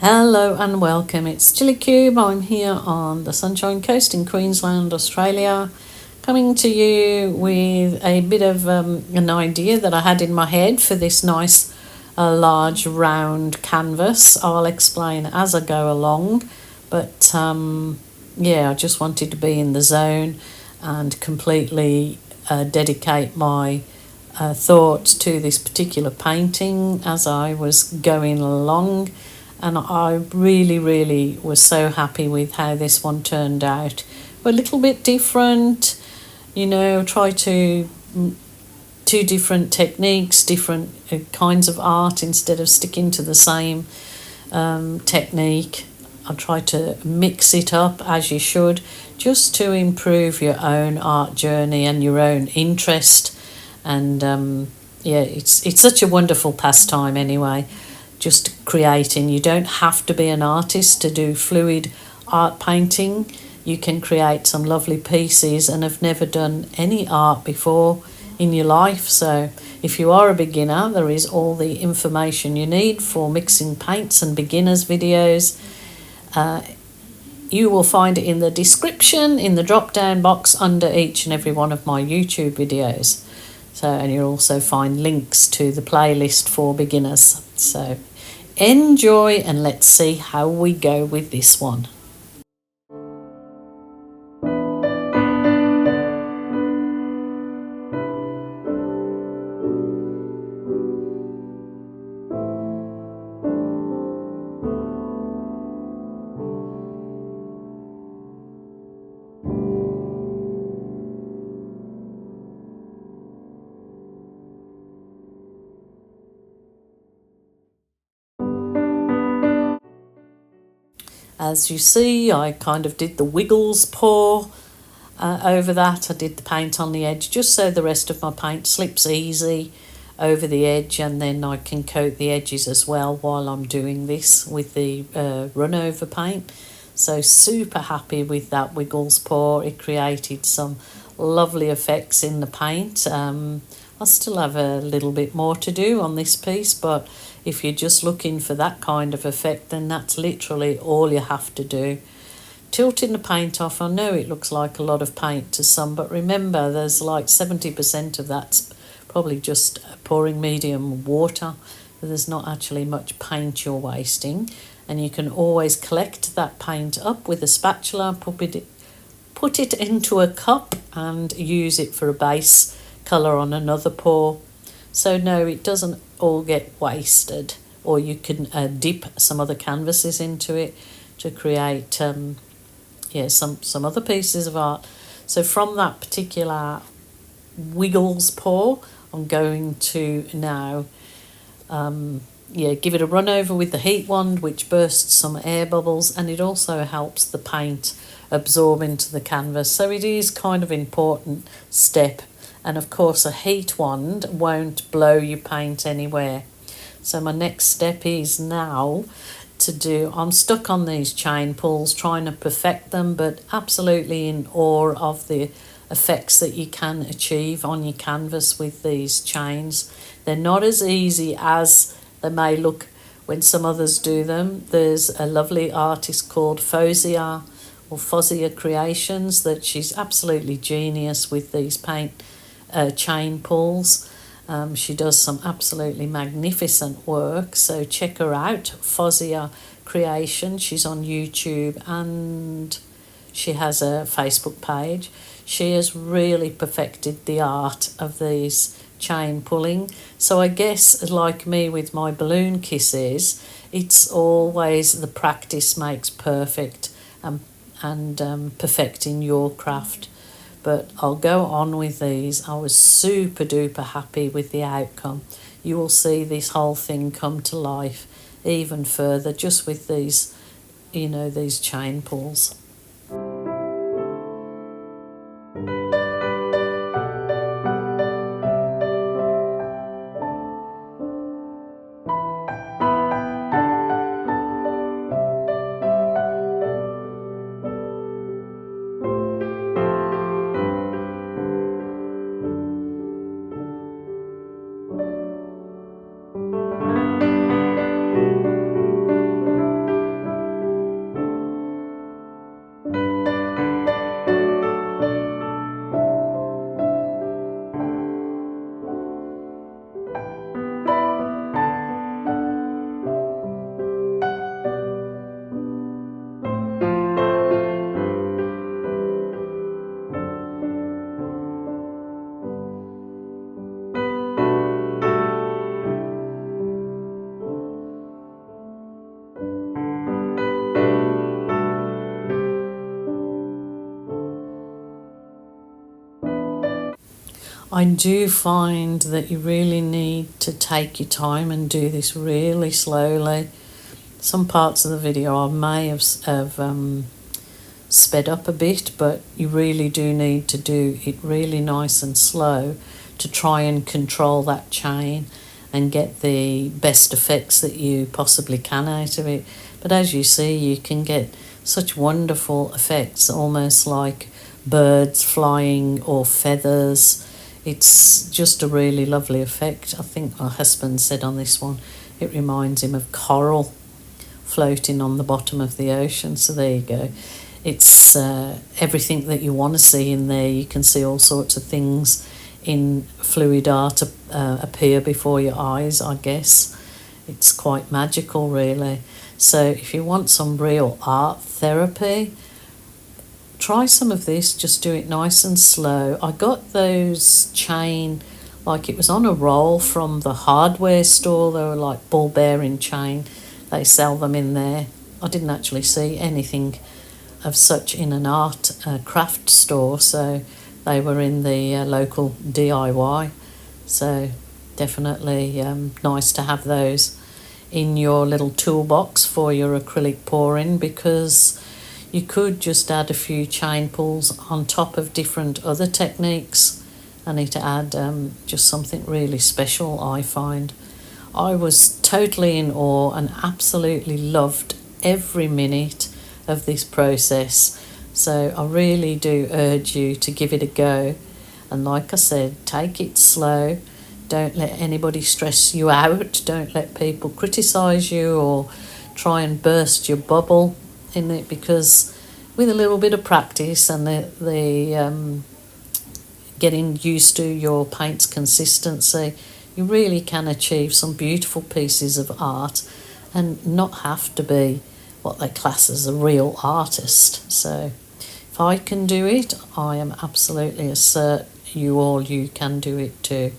Hello and welcome, it's Gilly Kube. I'm here on the Sunshine Coast in Queensland, Australia, coming to you with a bit of an idea that I had in my head for this nice large round canvas. I'll explain as I go along, but I just wanted to be in the zone and completely dedicate my thoughts to this particular painting as I was going along. And I really was so happy with how this one turned out. But a little bit different, try to two different techniques, different kinds of art instead of sticking to the same technique. I'll try to mix it up as you should, just to improve your own art journey and your own interest. And it's such a wonderful pastime anyway. Just creating. You don't have to be an artist to do fluid art painting. You can create some lovely pieces and have never done any art before in your life. So if you are a beginner, there is all the information you need for mixing paints and beginners videos. You will find it in the description, in the drop down box under each and every one of my YouTube videos. And you'll also find links to the playlist for beginners. So enjoy and let's see how we go with this one. As you see, I kind of did the wiggles pour over that. I did the paint on the edge just so the rest of my paint slips easy over the edge, and then I can coat the edges as well while I'm doing this with the run over paint. So super happy with that wiggles pour. It created some lovely effects in the paint. I still have a little bit more to do on this piece, but if you're just looking for that kind of effect, then that's literally all you have to do. Tilting the paint off, I know it looks like a lot of paint to some, but remember there's like 70% of that's probably just pouring medium water. There's not actually much paint you're wasting, and you can always collect that paint up with a spatula, put it into a cup and use it for a base colour on another pour. So no, it doesn't all get wasted, or you can dip some other canvases into it to create some other pieces of art. So from that particular wiggles pour, I'm going to now give it a run over with the heat wand, which bursts some air bubbles, and it also helps the paint absorb into the canvas. So it is kind of an important step. And of course a heat wand won't blow your paint anywhere. So my next step is now I'm stuck on these chain pulls trying to perfect them, but absolutely in awe of the effects that you can achieve on your canvas with these chains. They're not as easy as they may look when some others do them. There's a lovely artist called Fozia Creations that she's absolutely genius with these chain pulls. She does some absolutely magnificent work, so check her out, Fozia Creation. She's on YouTube and she has a Facebook page. She has really perfected the art of these chain pulling. So I guess, like me with my balloon kisses, it's always the practice makes perfect, and perfecting your craft. But I'll go on with these. I was super duper happy with the outcome. You will see this whole thing come to life even further just with these, these chain pulls. I do find that you really need to take your time and do this really slowly. Some parts of the video I may have sped up a bit, but you really do need to do it really nice and slow to try and control that chain and get the best effects that you possibly can out of it. But as you see, you can get such wonderful effects, almost like birds flying or feathers. It's just a really lovely effect. I think my husband said on this one it reminds him of coral floating on the bottom of the ocean. So there you go. It's everything that you want to see in there. You can see all sorts of things in fluid art appear before your eyes, I guess. It's quite magical, really. So if you want some real art therapy, try some of this. Just do it nice and slow. I got those chain, like it was on a roll from the hardware store. They were like ball bearing chain. They sell them in there. I didn't actually see anything of such in an art craft store, so they were in the local DIY. So definitely nice to have those in your little toolbox for your acrylic pouring, because you could just add a few chain pulls on top of different other techniques and it add just something really special, I find. I was totally in awe and absolutely loved every minute of this process. So I really do urge you to give it a go. And like I said, take it slow. Don't let anybody stress you out. Don't let people criticise you or try and burst your bubble in it, because with a little bit of practice and the getting used to your paint's consistency, you really can achieve some beautiful pieces of art and not have to be what they class as a real artist. So if I can do it, I am absolutely assert you can do it too.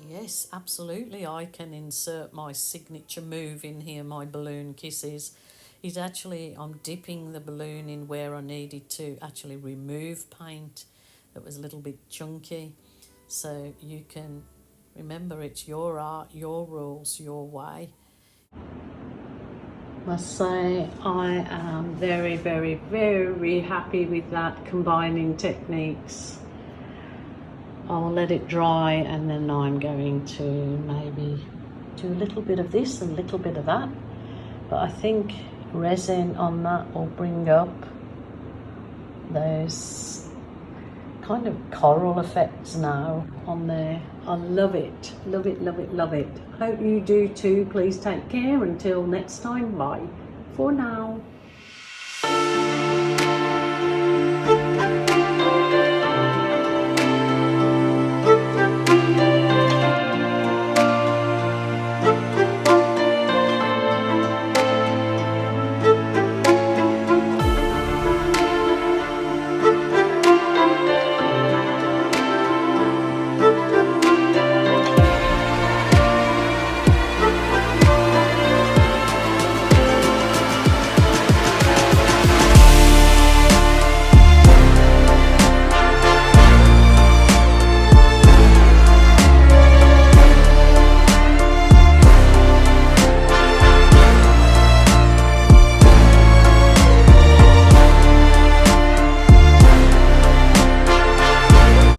Yes, absolutely. I can insert my signature move in here, my balloon kisses. It's actually, I'm dipping the balloon in where I needed to actually remove paint that was a little bit chunky. So you can remember, it's your art, your rules, your way. Must say I am very, very, very happy with that combining techniques. I'll let it dry and then I'm going to maybe do a little bit of this and a little bit of that. But I think resin on that will bring up those kind of coral effects now on there. I love it, love it, love it, love it. Hope you do too. Please take care. Until next time, bye for now.